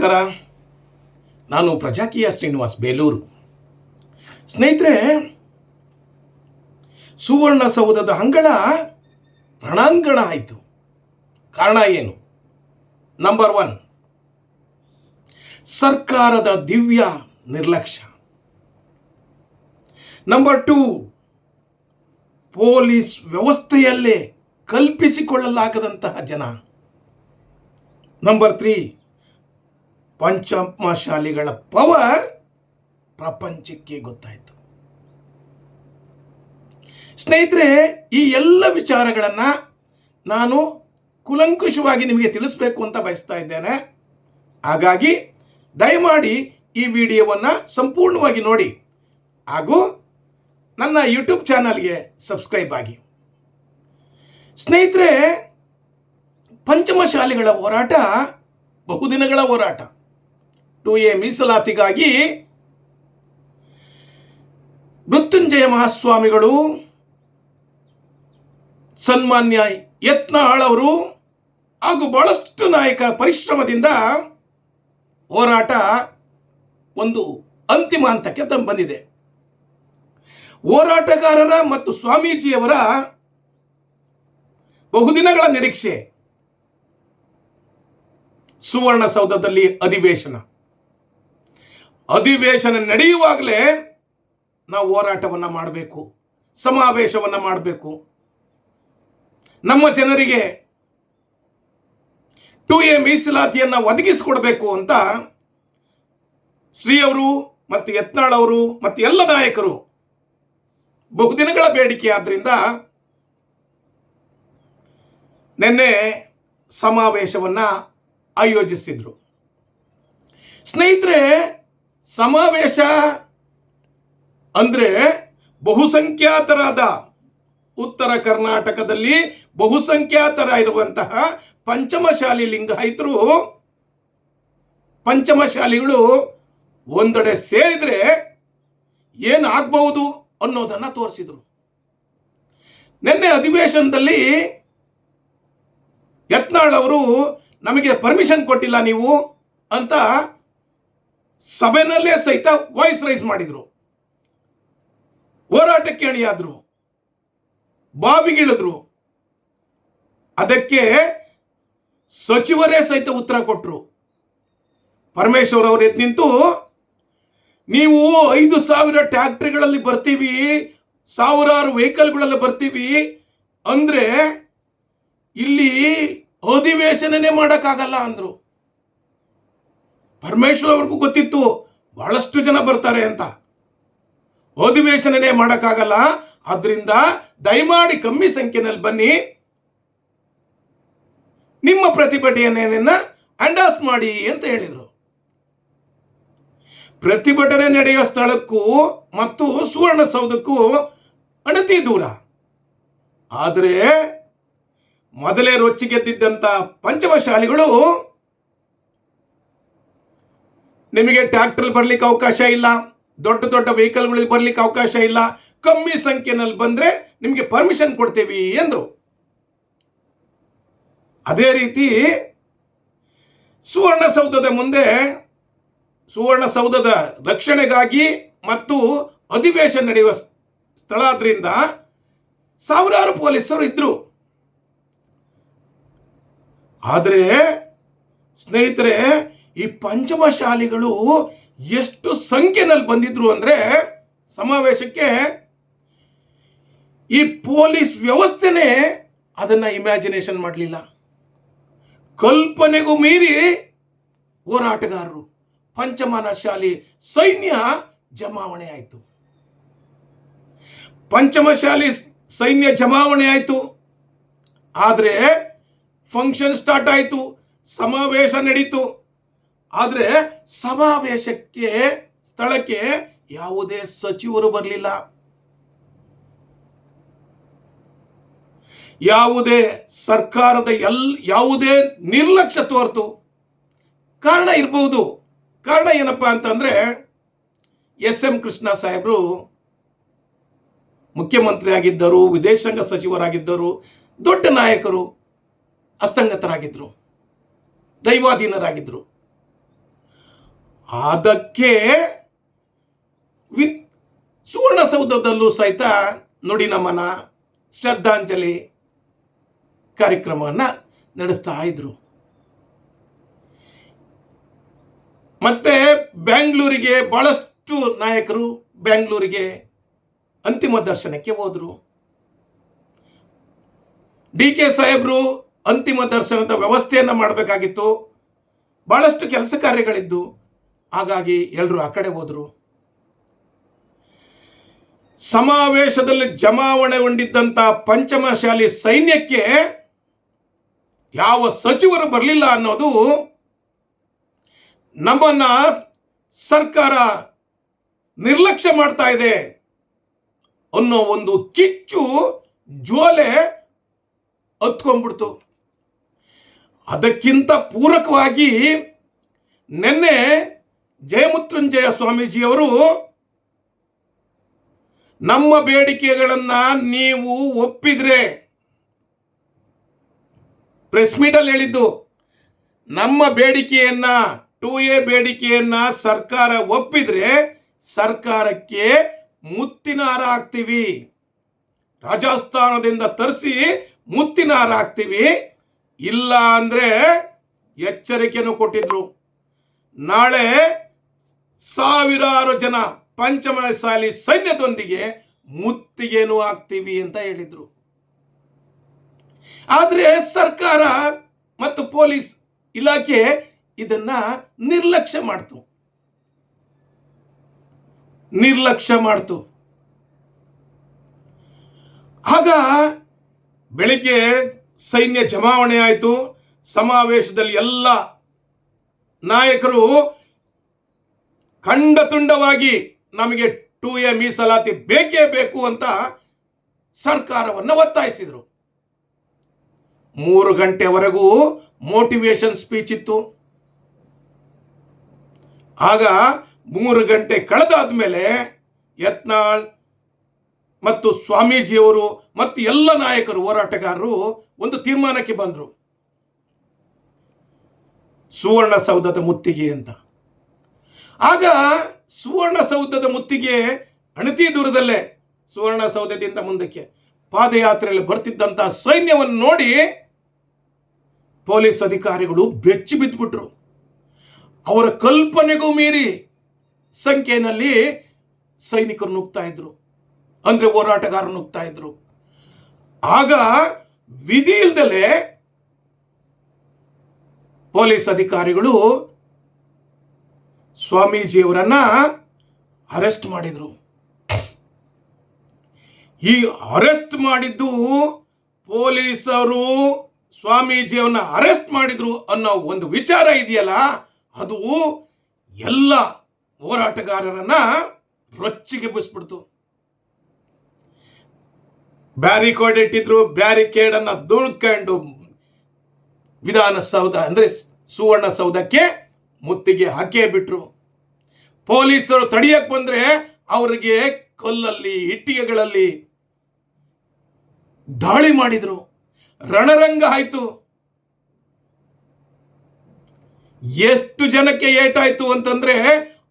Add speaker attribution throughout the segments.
Speaker 1: ನಮಸ್ಕಾರ. ನಾನು ಪ್ರಜಾಕೀಯ ಶ್ರೀನಿವಾಸ್ ಬೇಲೂರು. ಸ್ನೇಹಿತರೆ, ಸುವರ್ಣಸೌಧದ ಅಂಗಳ ರಣಾಂಗಣ ಆಯಿತು. ಕಾರಣ ಏನು? ನಂಬರ್ 1, ಸರ್ಕಾರದ ದಿವ್ಯ ನಿರ್ಲಕ್ಷ್ಯ. ನಂಬರ್ 2, ಪೊಲೀಸ್ ವ್ಯವಸ್ಥೆಯಲ್ಲೇ ಕಲ್ಪಿಸಿಕೊಳ್ಳಲಾಗದಂತಹ ಜನ. ನಂಬರ್ 3, ಪಂಚಮಶಾಲಿಗಳ ಪವರ್ ಪ್ರಪಂಚಕ್ಕೆ ಗೊತ್ತಾಯಿತು. ಸ್ನೇಹಿತರೆ, ಈ ಎಲ್ಲ ವಿಚಾರಗಳನ್ನು ನಾನು ಕೂಲಂಕುಷವಾಗಿ ನಿಮಗೆ ತಿಳಿಸಬೇಕು ಅಂತ ಬಯಸ್ತಾ ಇದ್ದೇನೆ. ಹಾಗಾಗಿ ದಯಮಾಡಿ ಈ ವಿಡಿಯೋವನ್ನು ಸಂಪೂರ್ಣವಾಗಿ ನೋಡಿ ಹಾಗೂ ನನ್ನ ಯೂಟ್ಯೂಬ್ ಚಾನಲ್ಗೆ ಸಬ್ಸ್ಕ್ರೈಬ್ ಆಗಿ. ಸ್ನೇಹಿತರೆ, ಪಂಚಮಶಾಲಿಗಳ ಹೋರಾಟ ಬಹುದಿನಗಳ ಹೋರಾಟ. 2A ಮೀಸಲಾತಿಗಾಗಿ ಮೃತ್ಯುಂಜಯ ಮಹಾಸ್ವಾಮಿಗಳು, ಸನ್ಮಾನ್ಯ ಯತ್ನಾಳ್ ಅವರು ಹಾಗೂ ಬಹಳಷ್ಟು ನಾಯಕರ ಪರಿಶ್ರಮದಿಂದ ಹೋರಾಟ ಒಂದು ಅಂತಿಮ ಹಂತಕ್ಕೆ ಬಂದಿದೆ. ಹೋರಾಟಗಾರರ ಮತ್ತು ಸ್ವಾಮೀಜಿಯವರ ಬಹುದಿನಗಳ ನಿರೀಕ್ಷೆ ಸುವರ್ಣಸೌಧದಲ್ಲಿ ಅಧಿವೇಶನ ನಡೆಯುವಾಗಲೇ ನಾವು ಹೋರಾಟವನ್ನು ಮಾಡಬೇಕು, ಸಮಾವೇಶವನ್ನು ಮಾಡಬೇಕು. ನಮ್ಮ ಜನರಿಗೆ 2A ಮೀಸಲಾತಿಯನ್ನು ಒದಗಿಸಿಕೊಡಬೇಕು ಅಂತ ಶ್ರೀ ಅವರು ಮತ್ತು ಯತ್ನಾಳ್ ಅವರು ಮತ್ತು ಎಲ್ಲ ನಾಯಕರು ಬಹುದಿನಗಳ ಬೇಡಿಕೆ. ಆದ್ದರಿಂದ ನಿನ್ನೆ ಸಮಾವೇಶವನ್ನು ಆಯೋಜಿಸಿದ್ರು. ಸ್ನೇಹಿತರೆ, ಸಮಾವೇಶ ಅಂದರೆ ಬಹುಸಂಖ್ಯಾತರಾದ ಉತ್ತರ ಕರ್ನಾಟಕದಲ್ಲಿ ಬಹುಸಂಖ್ಯಾತರಾಗಿರುವಂತಹ ಪಂಚಮಶಾಲಿ ಲಿಂಗಾಯತರು, ಪಂಚಮಶಾಲಿಗಳು ಒಂದೆಡೆ ಸೇರಿದರೆ ಏನಾಗಬಹುದು ಅನ್ನೋದನ್ನು ತೋರಿಸಿದರು. ನಿನ್ನೆ ಅಧಿವೇಶನದಲ್ಲಿ ಯತ್ನಾಳ್ ಅವರು ನಮಗೆ ಪರ್ಮಿಷನ್ ಕೊಟ್ಟಿಲ್ಲ ನೀವು ಅಂತ ಸಭೆಯಲ್ಲೇ ಸಹಿತ ವಾಯ್ಸ್ ರೈಸ್ ಮಾಡಿದರು. ಹೋರಾಟಕ್ಕೆ ಅಣಿಯಾದರು, ಬಾವಿಗಿಳಿದ್ರು. ಅದಕ್ಕೆ ಸಚಿವರೇ ಸಹಿತ ಉತ್ತರ ಕೊಟ್ಟರು. ಪರಮೇಶ್ವರ್ ಅವರು ಎದ್ದು ನಿಂತು, ನೀವು 5,000 ಟ್ಯಾಕ್ಟ್ರಿಗಳಲ್ಲಿ ಬರ್ತೀವಿ, ಸಾವಿರಾರು ವೆಹಿಕಲ್ಗಳಲ್ಲಿ ಬರ್ತೀವಿ ಅಂದರೆ ಇಲ್ಲಿ ಅಧಿವೇಶನನೇ ಮಾಡೋಕ್ಕಾಗಲ್ಲ ಅಂದರು. ಪರಮೇಶ್ವರ್ ಅವ್ರಿಗೂ ಗೊತ್ತಿತ್ತು ಬಹಳಷ್ಟು ಜನ ಬರ್ತಾರೆ ಅಂತ, ಅಧಿವೇಶನನೇ ಮಾಡೋಕ್ಕಾಗಲ್ಲ, ಆದ್ರಿಂದ ದಯಮಾಡಿ ಕಮ್ಮಿ ಸಂಖ್ಯೆಯಲ್ಲಿ ಬನ್ನಿ, ನಿಮ್ಮ ಪ್ರತಿಭಟನೆಯನ್ನು ಅಂಡಾಸ್ ಮಾಡಿ ಅಂತ ಹೇಳಿದರು. ಪ್ರತಿಭಟನೆ ನಡೆಯುವ ಸ್ಥಳಕ್ಕೂ ಮತ್ತು ಸುವರ್ಣಸೌಧಕ್ಕೂ ಅಣತಿ ದೂರ. ಆದರೆ ಮೊದಲೇ ರೊಚ್ಚಿಗೆದ್ದಿದ್ದಂಥ ಪಂಚಮಶಾಲಿಗಳು, ನಿಮಗೆ ಟ್ರ್ಯಾಕ್ಟರ್ ಬರಲಿಕ್ಕೆ ಅವಕಾಶ ಇಲ್ಲ, ದೊಡ್ಡ ದೊಡ್ಡ ವೆಹಿಕಲ್ಗಳಿಗೆ ಬರಲಿಕ್ಕೆ ಅವಕಾಶ ಇಲ್ಲ, ಕಮ್ಮಿ ಸಂಖ್ಯೆಯಲ್ಲಿ ಬಂದರೆ ನಿಮಗೆ ಪರ್ಮಿಷನ್ ಕೊಡ್ತೀವಿ ಎಂದರು. ಅದೇ ರೀತಿ ಸುವರ್ಣಸೌಧದ ಮುಂದೆ, ಸುವರ್ಣಸೌಧದ ರಕ್ಷಣೆಗಾಗಿ ಮತ್ತು ಅಧಿವೇಶನ ನಡೆಯುವ ಸ್ಥಳ ಆದ್ರಿಂದ ಸಾವಿರಾರು ಪೊಲೀಸರು ಇದ್ರು. ಆದರೆ ಸ್ನೇಹಿತರೆ, ಈ ಪಂಚಮಶಾಲಿಗಳು ಎಷ್ಟು ಸಂಖ್ಯೆಯಲ್ಲಿ ಬಂದಿದ್ರು ಅಂದರೆ ಸಮಾವೇಶಕ್ಕೆ, ಈ ಪೊಲೀಸ್ ವ್ಯವಸ್ಥೆನೇ ಅದನ್ನು ಇಮ್ಯಾಜಿನೇಷನ್ ಮಾಡಲಿಲ್ಲ. ಕಲ್ಪನೆಗೂ ಮೀರಿ ಹೋರಾಟಗಾರರು, ಪಂಚಮಶಾಲಿ ಸೈನ್ಯ ಜಮಾವಣೆ ಆಯಿತು. ಪಂಚಮಶಾಲಿ ಸೈನ್ಯ ಜಮಾವಣೆ ಆಯಿತು. ಆದರೆ ಫಂಕ್ಷನ್ ಸ್ಟಾರ್ಟ್ ಆಯಿತು, ಸಮಾವೇಶ ನಡೀತು. ಆದರೆ ಸಮಾವೇಶಕ್ಕೆ ಸ್ಥಳಕ್ಕೆ ಯಾವುದೇ ಸಚಿವರು ಬರಲಿಲ್ಲ, ಯಾವುದೇ ಸರ್ಕಾರದ ಯಾವುದೇ ನಿರ್ಲಕ್ಷ್ಯ ತೋರ್ತು. ಕಾರಣ ಇರಬಹುದು. ಕಾರಣ ಏನಪ್ಪಾ ಅಂತಂದ್ರೆ, SM ಕೃಷ್ಣ ಸಾಹೇಬರು ಮುಖ್ಯಮಂತ್ರಿ ಆಗಿದ್ದರು, ವಿದೇಶಾಂಗ ಸಚಿವರಾಗಿದ್ದರು, ದೊಡ್ಡ ನಾಯಕರು, ಅಸ್ತಂಗತರಾಗಿದ್ದರು, ದೈವಾಧೀನರಾಗಿದ್ದರು. ಅದಕ್ಕೆ ಸುವರ್ಣಸೌಧದಲ್ಲೂ ಸಹಿತ ನುಡಿ ನಮನ ಶ್ರದ್ಧಾಂಜಲಿ ಕಾರ್ಯಕ್ರಮವನ್ನು ನಡೆಸ್ತಾ ಇದ್ರು. ಮತ್ತೆ ಬೆಂಗಳೂರಿಗೆ ಬಹಳಷ್ಟು ನಾಯಕರು ಬೆಂಗಳೂರಿಗೆ ಅಂತಿಮ ದರ್ಶನಕ್ಕೆ ಹೋದರು. DK ಸಾಹೇಬರು ಅಂತಿಮ ದರ್ಶನದ ವ್ಯವಸ್ಥೆಯನ್ನು ಮಾಡಬೇಕಾಗಿತ್ತು. ಬಹಳಷ್ಟು ಕೆಲಸ ಕಾರ್ಯಗಳಿದ್ದು, ಹಾಗಾಗಿ ಎಲ್ಲರೂ ಆ ಕಡೆ ಹೋದರು. ಸಮಾವೇಶದಲ್ಲಿ ಜಮಾವಣೆಗೊಂಡಿದ್ದಂಥ ಪಂಚಮಶಾಲಿ ಸೈನ್ಯಕ್ಕೆ ಯಾವ ಸಚಿವರು ಬರಲಿಲ್ಲ ಅನ್ನೋದು ನಮ್ಮನ್ನ ಸರ್ಕಾರ ನಿರ್ಲಕ್ಷ್ಯ ಮಾಡ್ತಾ ಇದೆ ಅನ್ನೋ ಒಂದು ಕಿಚ್ಚು ಜ್ವಾಲೆ ಹತ್ಕೊಂಡ್ಬಿಡ್ತು. ಅದಕ್ಕಿಂತ ಪೂರಕವಾಗಿ ನಿನ್ನೆ ಜಯಮೃತ್ಯುಂಜಯ ಸ್ವಾಮೀಜಿಯವರು ನಮ್ಮ ಬೇಡಿಕೆಗಳನ್ನು ನೀವು ಒಪ್ಪಿದ್ರೆ, ಪ್ರೆಸ್ ಮೀಟಲ್ಲಿ ಹೇಳಿದ್ದು, ನಮ್ಮ ಬೇಡಿಕೆಯನ್ನ 2A ಬೇಡಿಕೆಯನ್ನ ಸರ್ಕಾರ ಒಪ್ಪಿದ್ರೆ ಸರ್ಕಾರಕ್ಕೆ ಮುತ್ತಿನ ಹಾರ ಹಾಕ್ತೀವಿ, ರಾಜಸ್ಥಾನದಿಂದ ತರಿಸಿ ಮುತ್ತಿನ ಹಾರ ಹಾಕ್ತೀವಿ, ಇಲ್ಲ ಅಂದ್ರೆ ಎಚ್ಚರಿಕೆಯನ್ನು ಕೊಟ್ಟಿದ್ರು. ನಾಳೆ ಸಾವಿರಾರು ಜನ ಪಂಚಮಸಾಲಿ ಸೈನ್ಯದೊಂದಿಗೆ ಮುತ್ತಿಗೆನೂ ಹಾಕ್ತೀವಿ ಅಂತ ಹೇಳಿದ್ರು. ಆದರೆ ಸರ್ಕಾರ ಮತ್ತು ಪೊಲೀಸ್ ಇಲಾಖೆ ಇದನ್ನ ನಿರ್ಲಕ್ಷ್ಯ ಮಾಡ್ತು. ಆಗ ಬೆಳಿಗ್ಗೆ ಸೈನ್ಯ ಜಮಾವಣೆ ಆಯಿತು. ಸಮಾವೇಶದಲ್ಲಿ ಎಲ್ಲ ನಾಯಕರು ಖಂಡತುಂಡವಾಗಿ ನಮಗೆ 2A ಮೀಸಲಾತಿ ಬೇಕೇ ಬೇಕು ಅಂತ ಸರ್ಕಾರವನ್ನು ಒತ್ತಾಯಿಸಿದರು. 3 ಗಂಟೆವರೆಗೂ ಮೋಟಿವೇಶನ್ ಸ್ಪೀಚ್ ಇತ್ತು. ಆಗ 3 ಗಂಟೆ ಕಳೆದಾದ್ಮೇಲೆ ಯತ್ನಾಳ್ ಮತ್ತು ಸ್ವಾಮೀಜಿಯವರು ಮತ್ತು ಎಲ್ಲ ನಾಯಕರು, ಹೋರಾಟಗಾರರು ಒಂದು ತೀರ್ಮಾನಕ್ಕೆ ಬಂದರು, ಸುವರ್ಣಸೌಧದ ಮುತ್ತಿಗೆ ಅಂತ. ಆಗ ಸುವರ್ಣಸೌಧದ ಮುತ್ತಿಗೆ ಅಣತಿ ದೂರದಲ್ಲೇ, ಸುವರ್ಣಸೌಧದಿಂದ ಮುಂದಕ್ಕೆ ಪಾದಯಾತ್ರೆಯಲ್ಲಿ ಬರ್ತಿದ್ದಂಥ ಸೈನ್ಯವನ್ನು ನೋಡಿ ಪೊಲೀಸ್ ಅಧಿಕಾರಿಗಳು ಬೆಚ್ಚಿ ಬಿದ್ದುಬಿಟ್ರು. ಅವರ ಕಲ್ಪನೆಗೂ ಮೀರಿ ಸಂಖ್ಯೆಯಲ್ಲಿ ಸೈನಿಕರು ನುಗ್ತಾ ಇದ್ರು, ಅಂದ್ರೆ ಹೋರಾಟಗಾರರು ನುಗ್ತಾ ಇದ್ರು. ಆಗ ವಿಧಿ ಇಲ್ದಲೇ ಪೊಲೀಸ್ ಅಧಿಕಾರಿಗಳು ಸ್ವಾಮೀಜಿಯವರನ್ನ ಅರೆಸ್ಟ್ ಮಾಡಿದ್ರು. ಈ ಅರೆಸ್ಟ್ ಮಾಡಿದ್ದು ಪೊಲೀಸರು ಸ್ವಾಮೀಜಿಯವನ್ನ ಅರೆಸ್ಟ್ ಮಾಡಿದ್ರು ಅನ್ನೋ ಒಂದು ವಿಚಾರ ಇದೆಯಲ್ಲ, ಅದು ಎಲ್ಲ ಹೋರಾಟಗಾರರನ್ನ ರೊಚ್ಚಿಗೆ ಬಿಸ್ಬಿಡ್ತು. ಬ್ಯಾರಿಕೇಡ್ ಇಟ್ಟಿದ್ರು, ಬ್ಯಾರಿಕೇಡ್ ಅನ್ನ ದುಡ್ಕೊಂಡು ವಿಧಾನಸೌಧ ಅಂದ್ರೆ ಸುವರ್ಣಸೌಧಕ್ಕೆ ಮುತ್ತಿಗೆ ಹಾಕೇ ಬಿಟ್ರು. ಪೊಲೀಸರು ತಡೆಯಕ್ಕೆ ಬಂದ್ರೆ ಅವರಿಗೆ ಕಲ್ಲಲ್ಲಿ ಇಟ್ಟಿಗೆಗಳಲ್ಲಿ ದಾಳಿ ಮಾಡಿದ್ರು. ರಣರಂಗ ಆಯ್ತು. ಎಷ್ಟು ಜನಕ್ಕೆ ಏಟಾಯ್ತು ಅಂತಂದ್ರೆ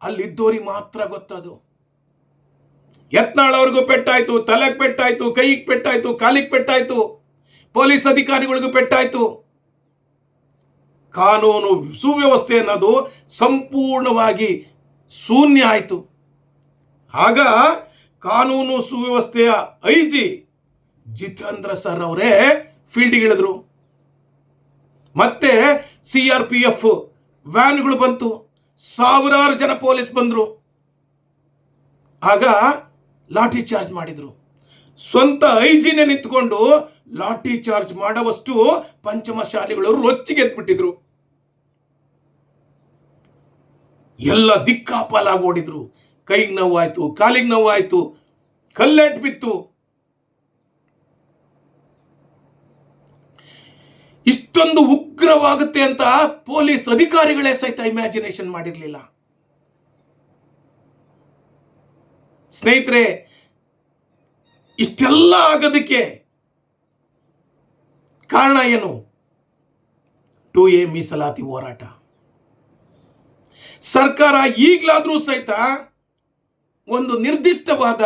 Speaker 1: ಅಲ್ಲಿದ್ದೋರಿಗೆ ಮಾತ್ರ ಗೊತ್ತದು. ಯತ್ನಾಳ್ ಅವ್ರಿಗೂ ಪೆಟ್ಟಾಯ್ತು, ತಲೆಗೆ ಪೆಟ್ಟಾಯ್ತು, ಕೈಗೆ ಪೆಟ್ಟಾಯ್ತು, ಕಾಲಿಗೆ ಪೆಟ್ಟಾಯ್ತು, ಪೊಲೀಸ್ ಅಧಿಕಾರಿಗಳಿಗೂ ಪೆಟ್ಟಾಯ್ತು. ಕಾನೂನು ಸುವ್ಯವಸ್ಥೆ ಅನ್ನೋದು ಸಂಪೂರ್ಣವಾಗಿ ಶೂನ್ಯ ಆಯಿತು. ಆಗ ಕಾನೂನು ಸುವ್ಯವಸ್ಥೆಯ IG ಜಿತೇಂದ್ರ ಸರ್ ಅವರೇ ಫೀಲ್ಡ್ಗೆ ಇಳಿದ್ರು. ಮತ್ತೆ CRPF ವ್ಯಾನ್ಗಳು ಬಂತು, ಸಾವಿರಾರು ಜನ ಪೊಲೀಸ್ ಬಂದರು. ಆಗ ಲಾಠಿ ಚಾರ್ಜ್ ಮಾಡಿದ್ರು. ಸ್ವಂತ IG-ನೇ ನಿಂತ್ಕೊಂಡು ಲಾಠಿ ಚಾರ್ಜ್ ಮಾಡುವಷ್ಟು ಪಂಚಮಶಾಲಿಗಳು ರೊಚ್ಚಿಗೆ ಎದ್ಬಿಟ್ಟಿದ್ರು. ಎಲ್ಲ ದಿಕ್ಕಾಪಾಲಾಗಿ ಓಡಿದ್ರು. ಕೈಗೆ ನೋವಾಯ್ತು, ಕಾಲಿಗೆ ನೋವಾಯ್ತು, ಕಲ್ಲೆಟ್ ಬಿತ್ತು. ಇಷ್ಟೊಂದು ಉಗ್ರವಾಗುತ್ತೆ ಅಂತ ಪೊಲೀಸ್ ಅಧಿಕಾರಿಗಳೇ ಸಹಿತ ಇಮ್ಯಾಜಿನೇಷನ್ ಮಾಡಿರಲಿಲ್ಲ. ಸ್ನೇಹಿತರೆ, ಇಷ್ಟೆಲ್ಲ ಆಗೋದಕ್ಕೆ ಕಾರಣ ಏನು? 2A ಮೀಸಲಾತಿ ಹೋರಾಟ. ಸರ್ಕಾರ ಈಗಲಾದರೂ ಸಹಿತ ಒಂದು ನಿರ್ದಿಷ್ಟವಾದ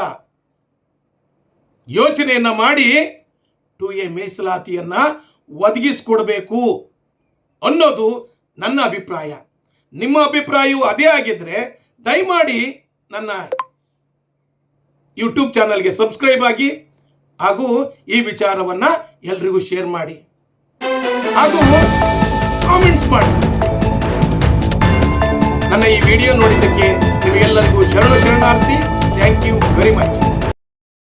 Speaker 1: ಯೋಚನೆಯನ್ನ ಮಾಡಿ 2A ಮೀಸಲಾತಿಯನ್ನ ಒದಗಿಸಿಕೊಡ್ಬೇಕು ಅನ್ನೋದು ನನ್ನ ಅಭಿಪ್ರಾಯ. ನಿಮ್ಮ ಅಭಿಪ್ರಾಯವು ಅದೇ ಆಗಿದ್ರೆ ದಯಮಾಡಿ ನನ್ನ ಯೂಟ್ಯೂಬ್ ಚಾನಲ್ಗೆ ಸಬ್ಸ್ಕ್ರೈಬ್ ಆಗಿ ಹಾಗೂ ಈ ವಿಚಾರವನ್ನ ಎಲ್ರಿಗೂ ಶೇರ್ ಮಾಡಿ ಹಾಗೂ ಕಾಮೆಂಟ್ಸ್ ಮಾಡಿ. ನನ್ನ ಈ ವಿಡಿಯೋ ನೋಡಿದ್ದಕ್ಕೆ ನಿಮಗೆಲ್ಲರಿಗೂ ಶರಣಾರ್ಥಿ. Thank you very much.